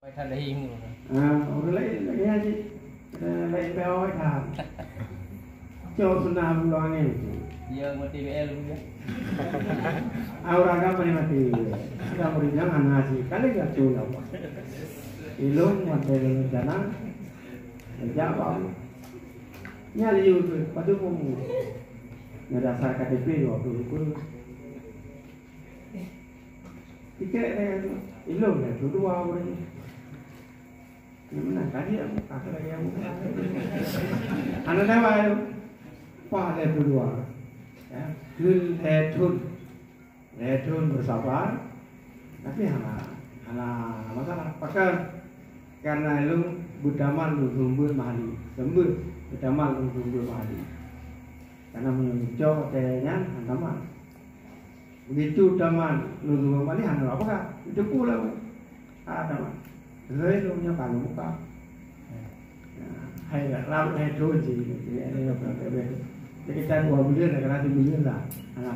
Thay lấy hình rồi. Lấy aja, lấy beo thà, cho xuân nam lo nghe. Giờ mati BL luôn ya. Aura apa ni mati? Kita beri jangan nasi, kali gak cuy apa? Ilung mati dana, jawab. Nyali itu, padu kamu. Ngerasa KTP waktu itu. Tiket ilung dah, dua orang. Mana tadi aku kata lagi aku. Anak nama itu, apa ada dua? Tun retun bersabar, tapi hana masalah. Pakai karena lu budaman lu sumber mahali, sumber budaman lu sumber mahali. Karena menyucok kayaknya hantaman. Begitu daman lu sumber mahali hana apa kah? Itu pula ada mah. Rồi lu punya kalau muka. Hay là làm hay thôi gì thì là cái trang của mình là cái nào thì mình là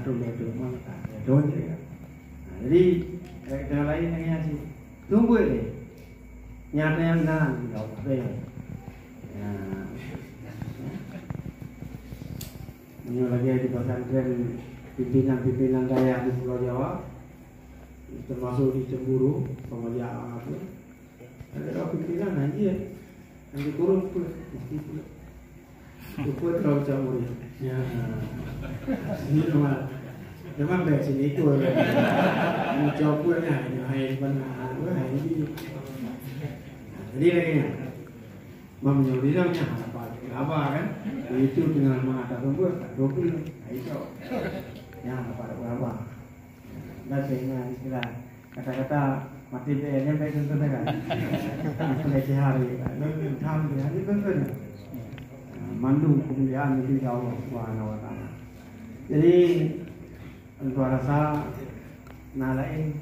trong này trường mà ta rồi đi cái lấy cái nhà gì đúng bữa này nhà em na đầu về như là dia di pesantren pimpinan daya di Pulau Jawa termasuk di Cemburu pengajian itu ada pimpinan aja yang dikurung pun itu terlalu jauh ya. Ini memang dari sini itu mencoba punya hai benar hai ini. Jadi lagi menyuruhnya apa kan? Itu dengan mengatakan buat 20 itu ya apa? Dan dengan istilah kata-kata mati BN baik tentu kan. Selesai hari, lalu tham dia ini betul. Mandu kemuliaan itu Allah Subhanahu wa taala. Jadi untuk rasa nalain